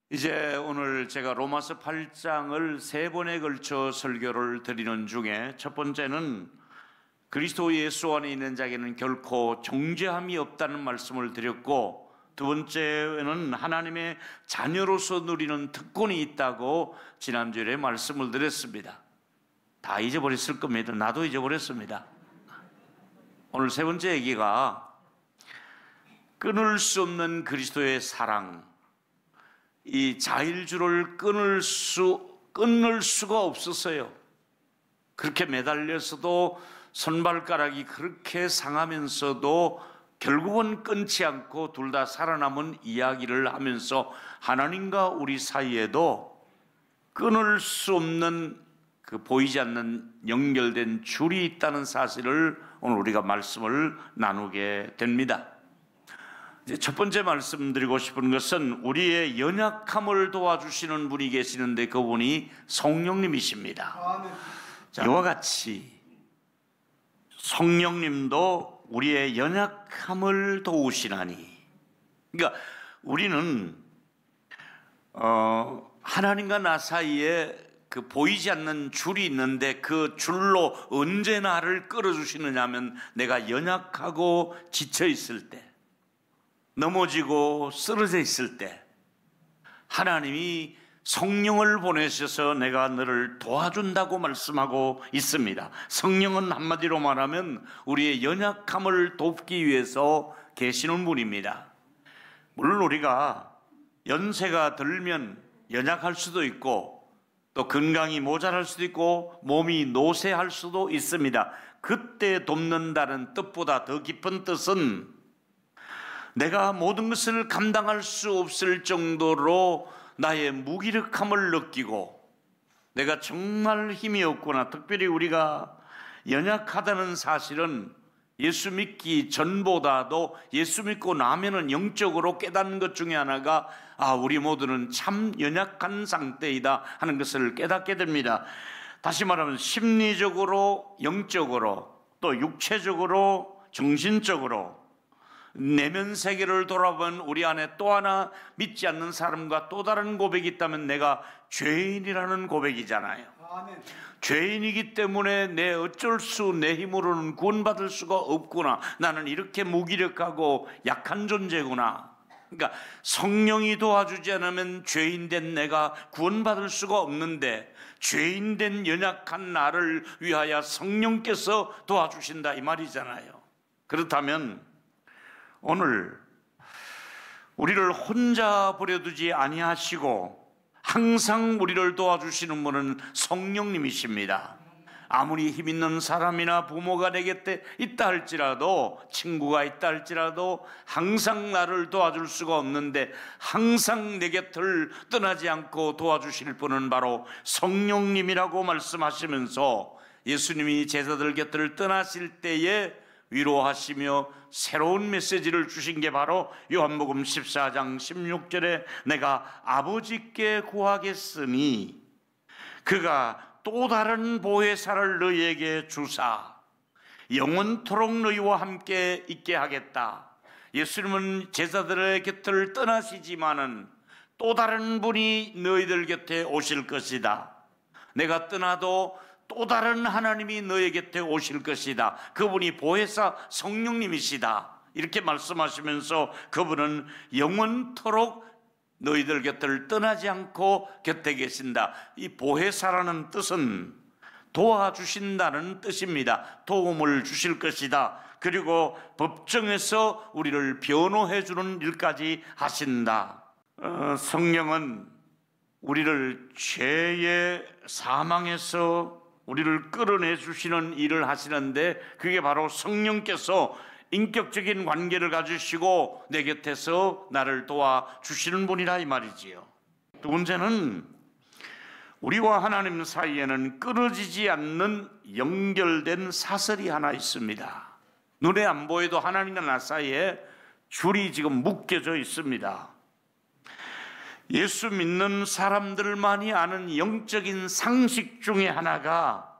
이제 오늘 제가 로마서 8장을 세 번에 걸쳐 설교를 드리는 중에 첫 번째는 그리스도 예수 안에 있는 자에게는 결코 정죄함이 없다는 말씀을 드렸고, 두 번째는 하나님의 자녀로서 누리는 특권이 있다고 지난주에 말씀을 드렸습니다. 다 잊어버렸을 겁니다. 나도 잊어버렸습니다. 오늘 세 번째 얘기가 끊을 수 없는 그리스도의 사랑, 이 자일주를 끊을 수가 없었어요. 그렇게 매달려서도 손발가락이 그렇게 상하면서도 결국은 끊지 않고 둘 다 살아남은 이야기를 하면서 하나님과 우리 사이에도 끊을 수 없는 그 보이지 않는 연결된 줄이 있다는 사실을 오늘 우리가 말씀을 나누게 됩니다. 첫 번째 말씀드리고 싶은 것은 우리의 연약함을 도와주시는 분이 계시는데 그분이 성령님이십니다. 자, 이와 같이 성령님도 우리의 연약함을 도우시나니, 그러니까 우리는 하나님과 나 사이에 그 보이지 않는 줄이 있는데 그 줄로 언제 나를 끌어주시느냐 하면 내가 연약하고 지쳐 있을 때, 넘어지고 쓰러져 있을 때 하나님이 성령을 보내셔서 내가 너를 도와준다고 말씀하고 있습니다. 성령은 한마디로 말하면 우리의 연약함을 돕기 위해서 계시는 분입니다. 물론 우리가 연세가 들면 연약할 수도 있고 또 건강이 모자랄 수도 있고 몸이 노쇠할 수도 있습니다. 그때 돕는다는 뜻보다 더 깊은 뜻은 내가 모든 것을 감당할 수 없을 정도로 나의 무기력함을 느끼고 내가 정말 힘이 없구나, 특별히 우리가 연약하다는 사실은 예수 믿기 전보다도 예수 믿고 나면은 영적으로 깨닫는 것 중에 하나가 우리 모두는 참 연약한 상태이다 하는 것을 깨닫게 됩니다. 다시 말하면 심리적으로, 영적으로, 또 육체적으로, 정신적으로 내면 세계를 돌아보면 우리 안에 또 하나 믿지 않는 사람과 또 다른 고백이 있다면 내가 죄인이라는 고백이잖아요. 아멘. 죄인이기 때문에 내 힘으로는 구원받을 수가 없구나, 나는 이렇게 무기력하고 약한 존재구나. 그러니까 성령이 도와주지 않으면 죄인된 내가 구원받을 수가 없는데 죄인된 연약한 나를 위하여 성령께서 도와주신다 이 말이잖아요. 그렇다면 오늘 우리를 혼자 버려두지 아니하시고 항상 우리를 도와주시는 분은 성령님이십니다. 아무리 힘있는 사람이나 부모가 내 곁에 있다 할지라도, 친구가 있다 할지라도 항상 나를 도와줄 수가 없는데 항상 내 곁을 떠나지 않고 도와주실 분은 바로 성령님이라고 말씀하시면서 예수님이 제자들 곁을 떠나실 때에 위로하시며 새로운 메시지를 주신 게 바로 요한복음 14장 16절에 내가 아버지께 구하겠으니 그가 또 다른 보혜사를 너희에게 주사 영원토록 너희와 함께 있게 하겠다. 예수님은 제자들의 곁을 떠나시지만은 또 다른 분이 너희들 곁에 오실 것이다. 내가 떠나도 또 다른 하나님이 너희 곁에 오실 것이다. 그분이 보혜사 성령님이시다. 이렇게 말씀하시면서 그분은 영원토록 너희들 곁을 떠나지 않고 곁에 계신다. 이 보혜사라는 뜻은 도와주신다는 뜻입니다. 도움을 주실 것이다. 그리고 법정에서 우리를 변호해 주는 일까지 하신다. 성령은 우리를 죄의 사망에서 우리를 끌어내 주시는 일을 하시는데 그게 바로 성령께서 인격적인 관계를 가지시고 내 곁에서 나를 도와주시는 분이라 이 말이지요. 두 번째는 우리와 하나님 사이에는 끊어지지 않는 연결된 사슬이 하나 있습니다. 눈에 안 보여도 하나님과 나 사이에 줄이 지금 묶여져 있습니다. 예수 믿는 사람들만이 아는 영적인 상식 중에 하나가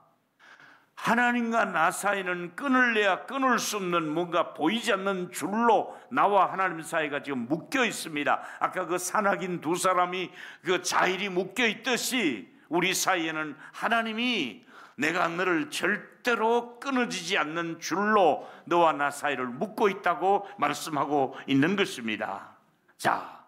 하나님과 나 사이는 끊을래야 끊을 수 없는 뭔가 보이지 않는 줄로 나와 하나님 사이가 지금 묶여 있습니다. 아까 그 산악인 두 사람이 그 자일이 묶여 있듯이 우리 사이에는 하나님이 내가 너를 절대로 끊어지지 않는 줄로 너와 나 사이를 묶고 있다고 말씀하고 있는 것입니다. 자,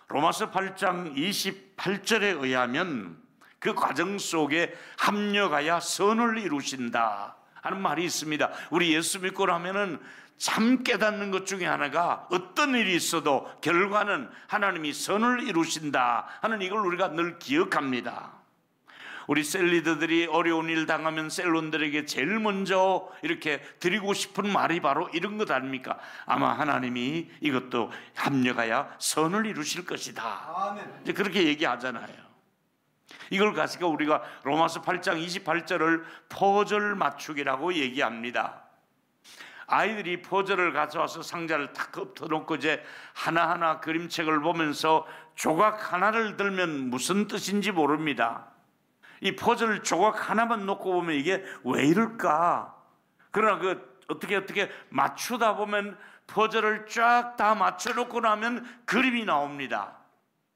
로마서 8장 28절에 의하면 그 과정 속에 합력하여 선을 이루신다 하는 말이 있습니다. 우리 예수 믿고 나면은 참 깨닫는 것 중에 하나가 어떤 일이 있어도 결과는 하나님이 선을 이루신다 하는 이걸 우리가 늘 기억합니다. 우리 셀리더들이 어려운 일 당하면 셀론들에게 제일 먼저 이렇게 드리고 싶은 말이 바로 이런 것 아닙니까? 아마 하나님이 이것도 합력하여 선을 이루실 것이다. 아멘. 이제 그렇게 얘기하잖아요. 이걸 가지고 우리가 로마서 8장 28절을 퍼즐 맞추기라고 얘기합니다. 아이들이 퍼즐을 가져와서 상자를 탁 엎어놓고 이제 하나하나 그림책을 보면서 조각 하나를 들면 무슨 뜻인지 모릅니다. 이 퍼즐 조각 하나만 놓고 보면 이게 왜 이럴까? 그러나 그 어떻게 맞추다 보면 퍼즐을 쫙 다 맞춰놓고 나면 그림이 나옵니다.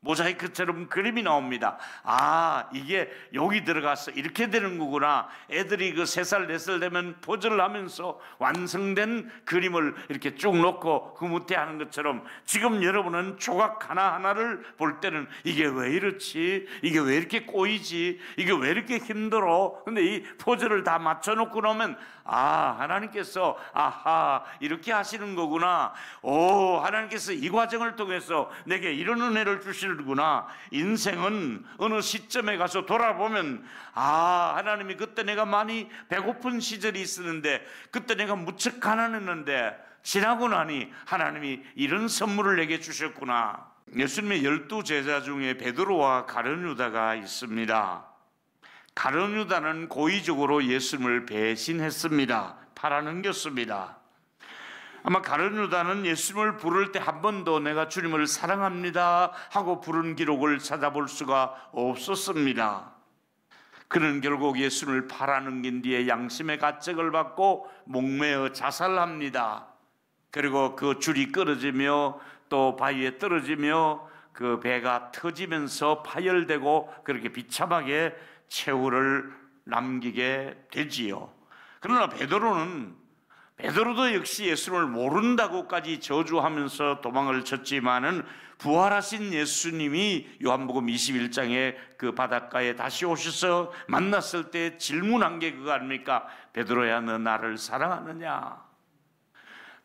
모자이크처럼 그림이 나옵니다. 아, 이게 여기 들어가서 이렇게 되는 거구나. 애들이 그 3살, 4살 되면 퍼즐을 하면서 완성된 그림을 이렇게 쭉 놓고 흐뭇해 하는 것처럼 지금 여러분은 조각 하나하나를 볼 때는 이게 왜 이렇지? 이게 왜 이렇게 꼬이지? 이게 왜 이렇게 힘들어? 근데 이 퍼즐을 다 맞춰놓고 나면 아, 하나님께서 아하 이렇게 하시는 거구나. 오, 하나님께서 이 과정을 통해서 내게 이런 은혜를 주시는구나. 인생은 어느 시점에 가서 돌아보면 아, 하나님이 그때 내가 많이 배고픈 시절이 있었는데 그때 내가 무척 가난했는데 지나고 나니 하나님이 이런 선물을 내게 주셨구나. 예수님의 12제자 중에 베드로와 가룟 유다가 있습니다. 가룟 유다는 고의적으로 예수님을 배신했습니다. 팔아넘겼습니다. 아마 가룟 유다는 예수님을 부를 때 한 번도 내가 주님을 사랑합니다 하고 부른 기록을 찾아볼 수가 없었습니다. 그는 결국 예수님을 팔아넘긴 뒤에 양심의 가책을 받고 목매어 자살합니다. 그리고 그 줄이 끊어지며 또 바위에 떨어지며 그 배가 터지면서 파열되고 그렇게 비참하게 최후를 남기게 되지요. 그러나 베드로도 역시 예수님을 모른다고까지 저주하면서 도망을 쳤지만은 부활하신 예수님이 요한복음 21장에 그 바닷가에 다시 오셔서 만났을 때 질문한 게 그거 아닙니까? 베드로야, 너 나를 사랑하느냐?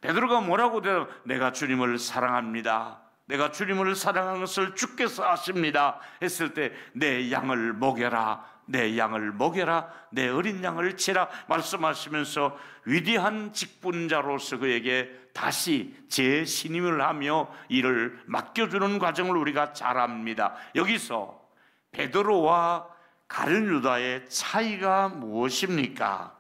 베드로가 뭐라고 대답? 내가 주님을 사랑합니다. 내가 주님을 사랑하는 것을 주께서 아십니다 했을 때 내 양을 먹여라, 내 양을 먹여라, 내 어린 양을 치라 말씀하시면서 위대한 직분자로서 그에게 다시 재신임을 하며 이를 맡겨주는 과정을 우리가 잘 압니다. 여기서 베드로와 가룟 유다의 차이가 무엇입니까?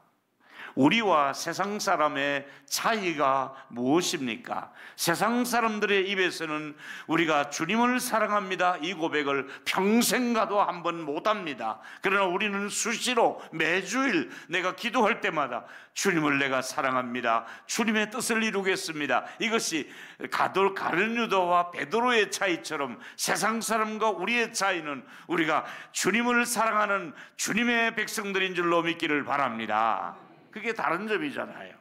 우리와 세상 사람의 차이가 무엇입니까? 세상 사람들의 입에서는 우리가 주님을 사랑합니다 이 고백을 평생 가도 한 번 못합니다. 그러나 우리는 수시로 매주일 내가 기도할 때마다 주님을 내가 사랑합니다, 주님의 뜻을 이루겠습니다, 이것이 가룟 유다와 베드로의 차이처럼 세상 사람과 우리의 차이는 우리가 주님을 사랑하는 주님의 백성들인 줄로 믿기를 바랍니다. 그게 다른 점이잖아요.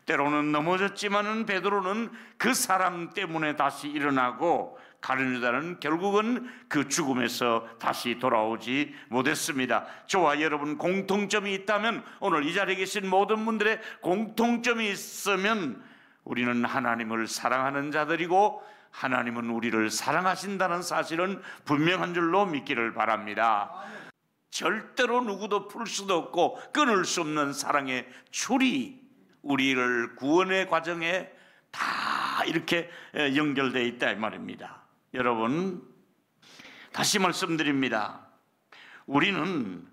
때로는 넘어졌지만은 베드로는 그 사랑 때문에 다시 일어나고 가룟 유다는 결국은 그 죽음에서 다시 돌아오지 못했습니다. 저와 여러분 공통점이 있다면, 오늘 이 자리에 계신 모든 분들의 공통점이 있으면 우리는 하나님을 사랑하는 자들이고 하나님은 우리를 사랑하신다는 사실은 분명한 줄로 믿기를 바랍니다. 절대로 누구도 풀 수도 없고 끊을 수 없는 사랑의 줄이 우리를 구원의 과정에 다 이렇게 연결되어 있다 이 말입니다. 여러분, 다시 말씀드립니다. 우리는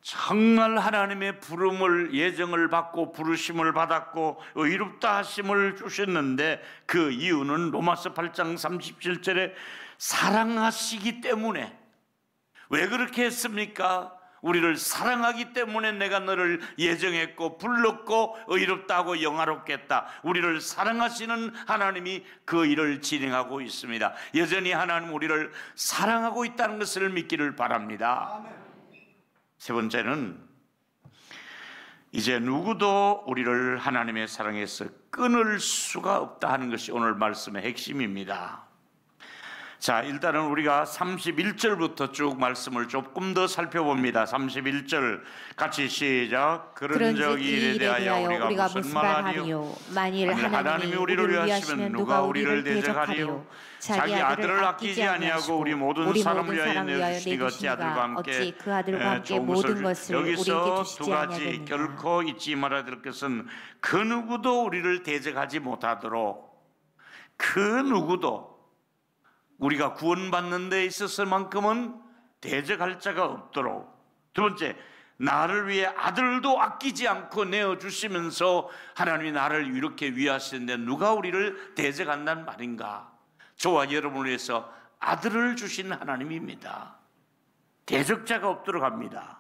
정말 하나님의 부름을, 예정을 받고 부르심을 받았고 의롭다 하심을 주셨는데 그 이유는 로마서 8장 37절에 사랑하시기 때문에. 왜 그렇게 했습니까? 우리를 사랑하기 때문에 내가 너를 예정했고 불렀고 의롭다고 영화롭겠다. 우리를 사랑하시는 하나님이 그 일을 진행하고 있습니다. 여전히 하나님 우리를 사랑하고 있다는 것을 믿기를 바랍니다. 세 번째는 이제 누구도 우리를 하나님의 사랑에서 끊을 수가 없다 하는 것이 오늘 말씀의 핵심입니다. 자, 일단은 우리가 31절부터 쭉 말씀을 조금 더 살펴봅니다. 31절 같이 시작. 그런즉 이 일에 대하여 우리가 무슨 말하리요? 만일 하나님이 우리를 위하시면 누가 우리를 대적하리요? 자기 아들을 아끼지 아니하고 우리 모든 사람을 위하여 내어주시니가 어찌 그 아들과 함께 모든 것을 우리에게 여기서 주시지 두 가지 아니하겠느냐? 결코 잊지 말아야 될 것은 그 누구도 우리를 대적하지 못하도록, 그 누구도 우리가 구원받는 데 있어서만큼은 대적할 자가 없도록. 두 번째, 나를 위해 아들도 아끼지 않고 내어주시면서 하나님이 나를 이렇게 위하시는데 누가 우리를 대적한다는 말인가? 저와 여러분을 위해서 아들을 주신 하나님입니다. 대적자가 없도록 합니다.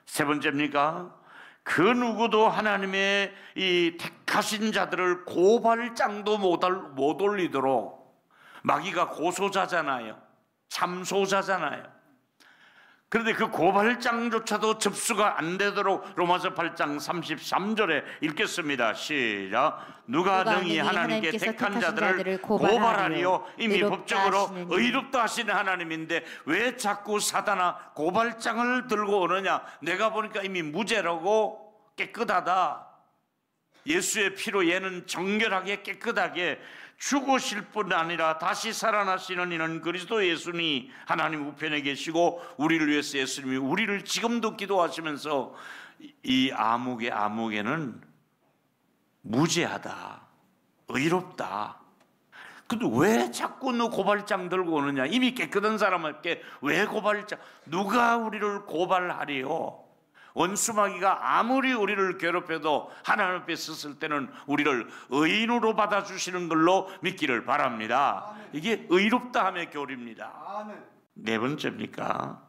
세 번째입니까? 그 누구도 하나님의 이 택하신 자들을 고발장도 못 올리도록. 마귀가 고소자잖아요. 참소자잖아요. 그런데 그 고발장조차도 접수가 안 되도록 로마서 8장 33절에 읽겠습니다. 시작. 누가 능히 하나님께 택한 자들을 고발하리요? 이미 법적으로 의롭다 하시는 하나님인데 왜 자꾸 사단아 고발장을 들고 오느냐? 내가 보니까 이미 무죄라고, 깨끗하다. 예수의 피로 얘는 정결하게 깨끗하게 죽으실 뿐 아니라 다시 살아나시는 이는 그리스도 예수니 하나님 우편에 계시고 우리를 위해서 예수님이 우리를 지금도 기도하시면서 이 아무개는 무죄하다, 의롭다. 근데 왜 자꾸 너 고발장 들고 오느냐? 이미 깨끗한 사람에게 왜 고발장? 누가 우리를 고발하리요? 원수마귀가 아무리 우리를 괴롭혀도 하나님 앞에 섰을 때는 우리를 의인으로 받아주시는 걸로 믿기를 바랍니다. 이게 의롭다 함의 교리입니다. 네 번째입니까?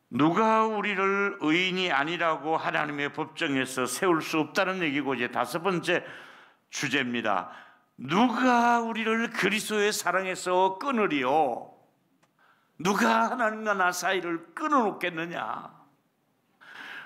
누가 우리를 의인이 아니라고 하나님의 법정에서 세울 수 없다는 얘기고, 이제 다섯 번째 주제입니다. 누가 우리를 그리스도의 사랑에서 끊으리요? 누가 하나님과 나 사이를 끊어놓겠느냐?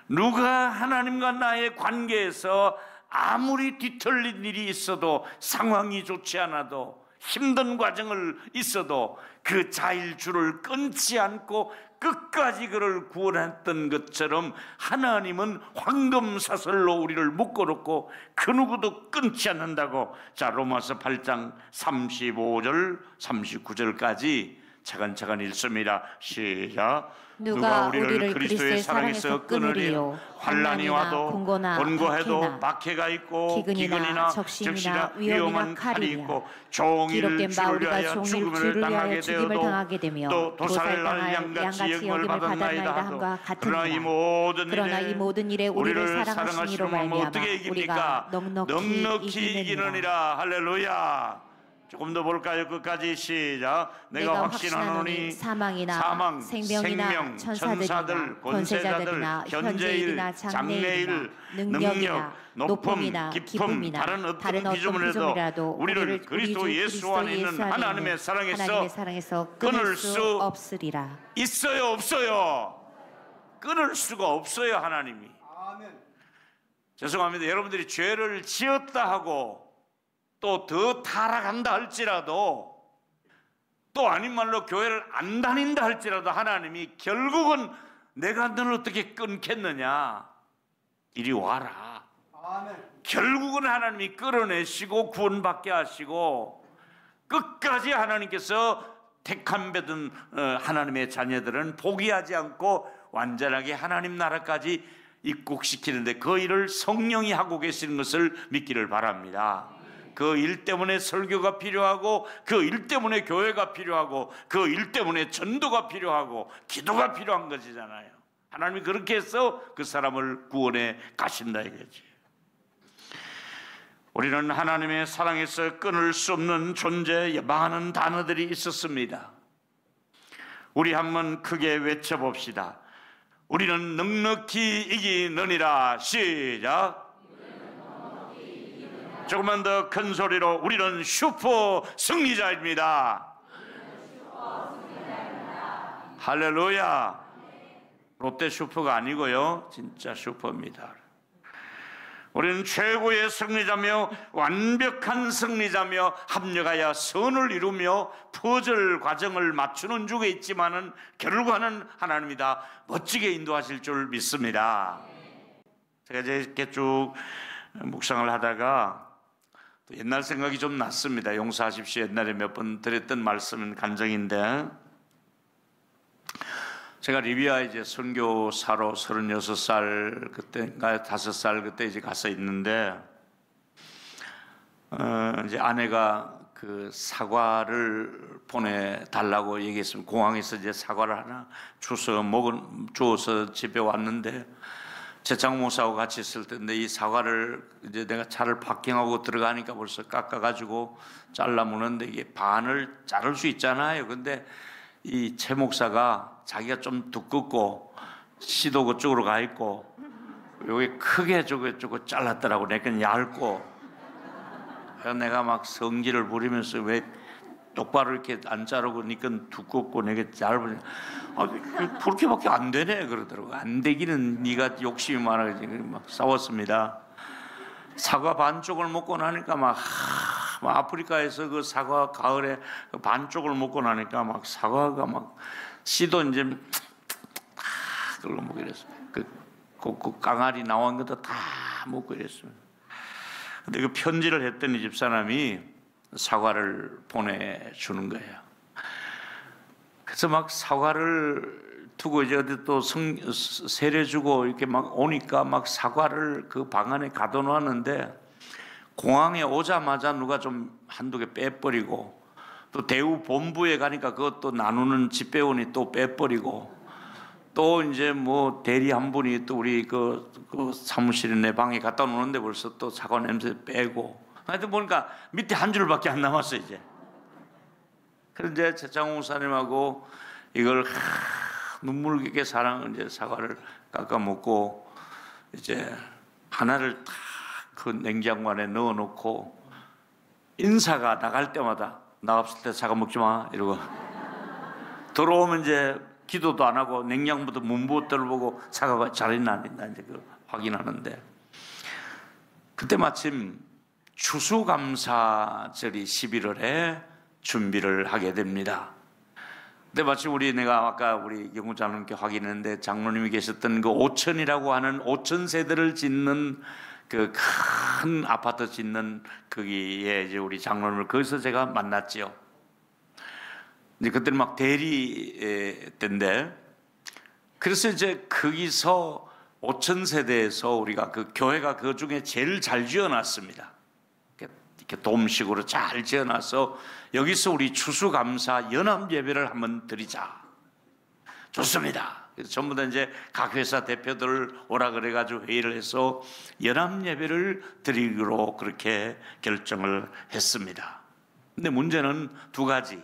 누가 하나님과 나의 관계에서 아무리 뒤틀린 일이 있어도, 상황이 좋지 않아도, 힘든 과정을 있어도 그 자일줄을 끊지 않고 끝까지 그를 구원했던 것처럼 하나님은 황금사슬로 우리를 묶어놓고 그 누구도 끊지 않는다고. 자, 로마서 8장 35절 39절까지 차근차근 읽습니다. 시작. 누가 우리를 그리스도의 사랑에서 끊으리요? 환난이 와도 권고해도 박해가 있고 기근이나 적시나 위험한 칼이 있고 종일 주를 위하여 죽음을 당하게 되어도 또 도살날 양같이 영을 받았나이다 함과 그러나 이 모든 일에 우리를 사랑하시는 마음은 어떻게 이깁니까? 넉넉히 이기느니라. 할렐루야. 조금 더 볼까요? 끝까지 시작. 내가 확신하노니 사망, 생명, 천사들, 권세자들, 현재일, 장래일, 능력, 높음, 깊음, 다른 어떤 기준으로도 우리를 그리스도 예수 안에 있는 하나님의 사랑에서 끊을 수 없으리라. 있어요, 없어요? 끊을 수가 없어요, 하나님이. 죄송합니다. 여러분들이 죄를 지었다 하고 또 더 타락한다 할지라도, 또 아닌 말로 교회를 안 다닌다 할지라도 하나님이 결국은 내가 너를 어떻게 끊겠느냐, 이리 와라. 아멘. 결국은 하나님이 끌어내시고 구원받게 하시고 끝까지 하나님께서 택함 받은 하나님의 자녀들은 포기하지 않고 완전하게 하나님 나라까지 입국시키는데 그 일을 성령이 하고 계시는 것을 믿기를 바랍니다. 그 일 때문에 설교가 필요하고, 그 일 때문에 교회가 필요하고, 그 일 때문에 전도가 필요하고, 기도가 필요한 것이잖아요. 하나님이 그렇게 해서 그 사람을 구원해 가신다 이거지. 우리는 하나님의 사랑에서 끊을 수 없는 존재, 많은 단어들이 있었습니다. 우리 한번 크게 외쳐봅시다. 우리는 넉넉히 이기느니라. 시작. 조금만 더 큰 소리로 우리는 슈퍼 승리자입니다. 할렐루야. 롯데 슈퍼가 아니고요, 진짜 슈퍼입니다. 우리는 최고의 승리자며 완벽한 승리자며 합력하여 선을 이루며 퍼즐 과정을 맞추는 중에 있지만은 결과는 하나님이다. 멋지게 인도하실 줄 믿습니다. 제가 이제 이렇게 쭉 묵상을 하다가 또 옛날 생각이 좀 났습니다. 용서하십시오. 옛날에 몇 번 드렸던 말씀은 간증인데, 제가 리비아에 이제 선교사로 36살 그때인가 5살 그때 이제 가서 있는데, 이제 아내가 그 사과를 보내달라고 얘기했으면 공항에서 이제 사과를 하나 주워서 집에 왔는데, 제 장모사하고 같이 있을 때인데 이 사과를 이제 내가 차를 파킹하고 들어가니까 벌써 깎아가지고 잘라 무는데 이게 반을 자를 수 있잖아요. 근데 이 최 목사가 자기가 좀 두껍고 씨도 그쪽으로 가 있고 여기 크게 저거 잘랐더라고. 내건 얇고. 그래서 내가 막 성질을 부리면서 왜 똑바로 이렇게 안 자르고 니건 두껍고 내게 얇으냐. 그렇게밖에 안 되네 그러더라고. 안 되기는 네가 욕심이 많아가지고 막 싸웠습니다. 사과 반쪽을 먹고 나니까 막 아프리카에서 그 사과 가을에 반쪽을 먹고 나니까 막 사과가 막 씨도 이제 그걸로 먹고 이랬어요. 그 깡알이 나온 것도 다 먹고 이랬어요. 근데 그 편지를 했더니 집사람이 사과를 보내주는 거예요. 그래서 막 사과를 두고 이제 어디 또 세례 주고 이렇게 막 오니까 막 사과를 그 방 안에 가둬놨는데, 공항에 오자마자 누가 좀 한두 개 빼버리고, 또 대우 본부에 가니까 그것도 나누는 집배원이 또 빼버리고, 또 이제 뭐 대리 한 분이 또 우리 그 사무실에 내 방에 갖다 놓는데 벌써 또 사과 냄새 빼고, 하여튼 보니까 밑에 한 줄밖에 안 남았어요 이제. 그래서 이제 최창호 목사님하고 이걸 눈물 깊게 이제 사과를 깎아 먹고 이제 하나를 딱 그 냉장고 안에 넣어놓고, 인사가 나갈 때마다 나 없을 때 사과 먹지 마 이러고 들어오면 이제 기도도 안 하고 냉장고부터 문부터를 보고 사과가 잘 있나 안 있나 이제 그 확인하는데, 그때 마침 추수감사절이 11월에 준비를 하게 됩니다. 근데 마침 내가 아까 우리 영구장로님께 확인했는데, 장로님이 계셨던 그 오천이라고 하는 5천 세대를 짓는 그 큰 아파트 짓는 거기에 이제 우리 장로님을 거기서 제가 만났지요. 이제 그때는 막 대리 때인데, 그래서 이제 거기서 5천 세대에서 우리가 그 교회가 그 중에 제일 잘 지어놨습니다. 이렇게 돔식으로 잘 지어놔서 여기서 우리 추수감사 연합 예배를 한번 드리자. 좋습니다. 그래서 전부 다 이제 각 회사 대표들 오라 그래가지고 회의를 해서 연합 예배를 드리기로 그렇게 결정을 했습니다. 근데 문제는 두 가지.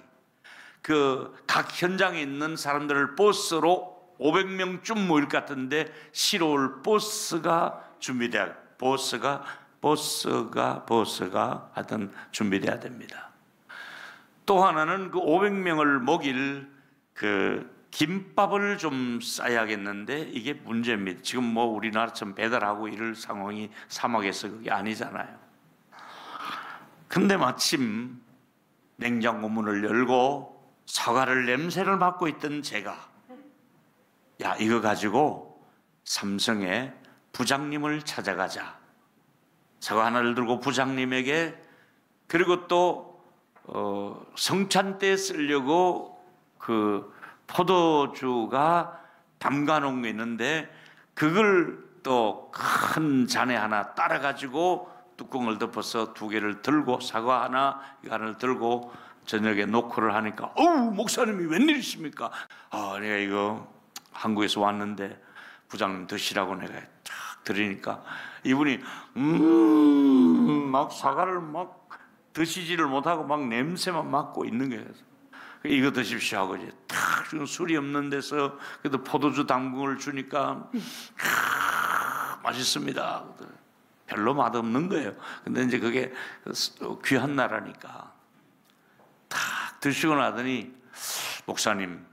그 각 현장에 있는 사람들을 버스로 500명쯤 모일 것 같은데 실어올 버스가 준비돼야, 버스가 하여튼 준비돼야 됩니다. 또 하나는 그 500명을 먹일 그 김밥을 좀 싸야겠는데 이게 문제입니다. 지금 뭐 우리나라처럼 배달하고 이럴 상황이 사막에서 그게 아니잖아요. 근데 마침 냉장고 문을 열고 사과를 냄새를 맡고 있던 제가, 야 이거 가지고 삼성의 부장님을 찾아가자. 사과 하나를 들고 부장님에게, 그리고 또 성찬 때 쓰려고 그 포도주가 담가 놓은 게 있는데 그걸 또 큰 잔에 하나 따라 가지고 뚜껑을 덮어서 2개를 들고 사과 하나 이거 하나를 들고 저녁에 노크를 하니까, 어우 목사님이 웬일이십니까? 내가 이거 한국에서 왔는데 부장님 드시라고 내가 쫙 드리니까 이분이 막 사과를 막 드시지를 못하고 막 냄새만 맡고 있는 거예요. 이거 드십시오 하고 이제 탁 술이 없는 데서 그래도 포도주 담금을 주니까 맛있습니다. 별로 맛없는 거예요. 근데 이제 그게 귀한 나라니까 탁 드시고 나더니 목사님,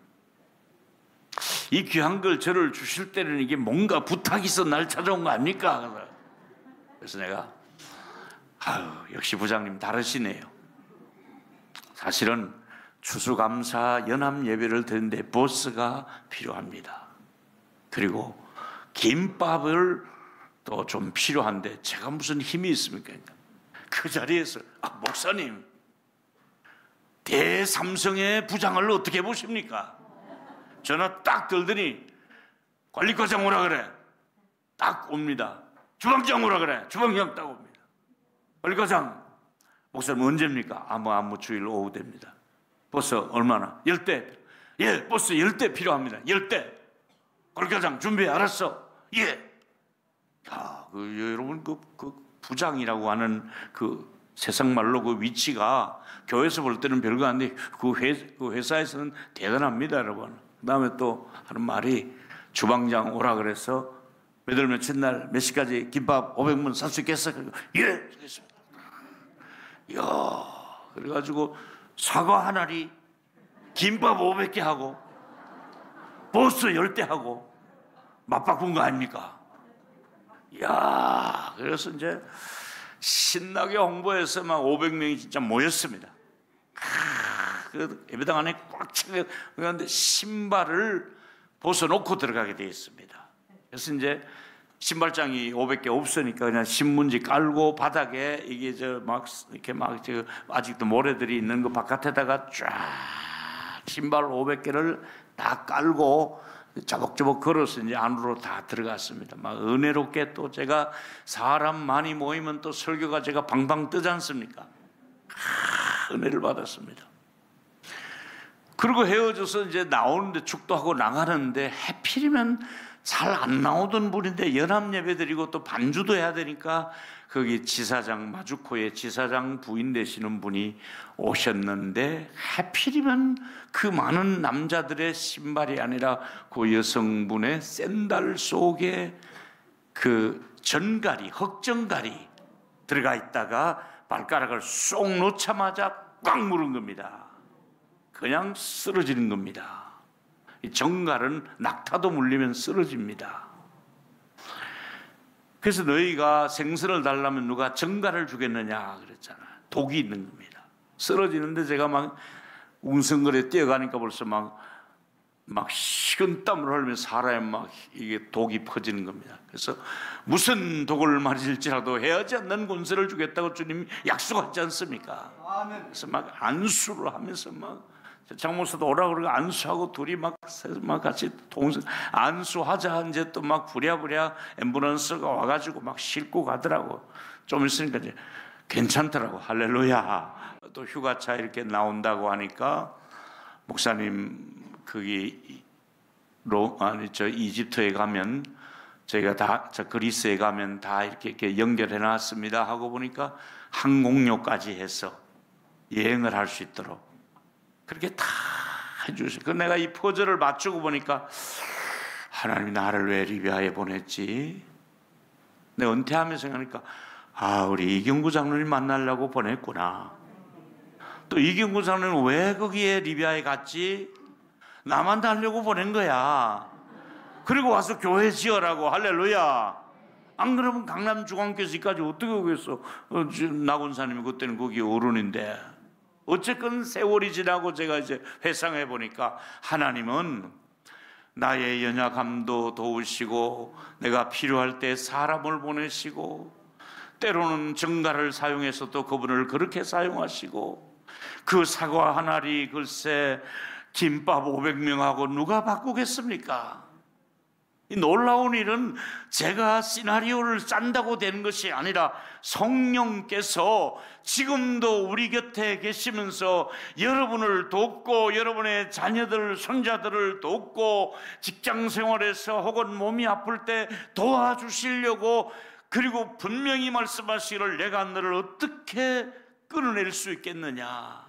이 귀한 걸 저를 주실 때는 이게 뭔가 부탁이 있어 날 찾아온 거 아닙니까? 그래서 내가 역시 부장님 다르시네요. 사실은 추수감사 연합 예배를 드리는데 버스가 필요합니다. 그리고 김밥을 또 좀 필요한데 제가 무슨 힘이 있습니까? 그 자리에서 목사님, 대삼성의 부장을 어떻게 보십니까? 전화 딱 들더니 관리과장 오라 그래. 딱 옵니다. 주방장 오라 그래. 주방장 딱 옵니다. 관리과장, 목사님 언제입니까? 아무 주일 오후 됩니다. 버스 얼마나? 10대. 예, 버스 10대 필요합니다. 10대. 관리과장 준비 알았어. 예. 야, 여러분 그 부장이라고 하는 그 세상 말로 그 위치가 교회에서 볼 때는 별거 아닌데 그 회사에서는 대단합니다, 여러분. 그 다음에 또 하는 말이 주방장 오라 그래서 몇월 며칠 날 몇 시까지 김밥 500문 살 수 있겠어? 예, 알겠습니다. 이야, 그래가지고 사과 한 알이 김밥 500개 하고 버스 10대 하고 맞바꾼 거 아닙니까? 이야, 그래서 이제 신나게 홍보해서 막 500명이 진짜 모였습니다. 그 예배당 안에 꽉 차게 그런데 신발을 벗어놓고 들어가게 되어 있습니다. 그래서 이제 신발장이 500개 없으니까 그냥 신문지 깔고 바닥에 이게 이렇게 아직도 모래들이 있는 거 바깥에다가 쫙 신발 500개를 다 깔고 자복자복 걸어서 이제 안으로 다 들어갔습니다. 막 은혜롭게 또 제가 사람 많이 모이면 또 설교가 제가 방방 뜨지 않습니까? 은혜를 받았습니다. 그리고 헤어져서 이제 나오는데 축도하고 나가는데 해필이면 잘 안 나오던 분인데 연합 예배 드리고 또 반주도 해야 되니까 거기 지사장 마주코의 지사장 부인 되시는 분이 오셨는데 해필이면 그 많은 남자들의 신발이 아니라 그 여성분의 샌들 속에 그 전갈이 흑전갈이 들어가 있다가 발가락을 쏙 놓자마자 꽉 물은 겁니다. 그냥 쓰러지는 겁니다. 이 정갈은 낙타도 물리면 쓰러집니다. 그래서 너희가 생선을 달라면 누가 정갈을 주겠느냐 그랬잖아요. 독이 있는 겁니다. 쓰러지는데 제가 막 웅성거려 뛰어가니까 벌써 막 식은땀을 흘리며 사람에 막 이게 독이 퍼지는 겁니다. 그래서 무슨 독을 맞을지라도 해하지 않는 권세를 주겠다고 주님이 약속하지 않습니까? 그래서 막 안수를 하면서 막 장모사도 오라고 그러고 안수하고 둘이 막 같이 안수하자 이제 또 막 부랴부랴 앰뷸런스가 와가지고 막 싣고 가더라고. 좀 있으니까 이제 괜찮더라고. 할렐루야. 또 휴가차 이렇게 나온다고 하니까 목사님 이집트에 가면 저희가 다 그리스에 가면 다 이렇게 연결해 놨습니다 하고 보니까 항공료까지 해서 여행을 할 수 있도록 그렇게 다 해주세요. 그 내가 이 퍼즐을 맞추고 보니까 하나님이 나를 왜 리비아에 보냈지? 내가 은퇴하면서 생각하니까 우리 이경구 장로님 만나려고 보냈구나. 또 이경구 장로님 왜 거기에 리비아에 갔지? 나만 달려고 보낸 거야. 그리고 와서 교회 지어라고. 할렐루야. 안 그러면 강남 중앙교회까지 어떻게 오겠어? 나군사님이 그때는 거기 어른인데. 어쨌건 세월이 지나고 제가 이제 회상해 보니까 하나님은 나의 연약함도 도우시고 내가 필요할 때 사람을 보내시고 때로는 정갈을 사용해서 또 그분을 그렇게 사용하시고 그 사과 한 알이 글쎄 김밥 500명하고 누가 바꾸겠습니까? 이 놀라운 일은 제가 시나리오를 짠다고 되는 것이 아니라 성령께서 지금도 우리 곁에 계시면서 여러분을 돕고 여러분의 자녀들, 손자들을 돕고 직장 생활에서 혹은 몸이 아플 때 도와주시려고 그리고 분명히 말씀하시기를 내가 너를 어떻게 끊어낼 수 있겠느냐.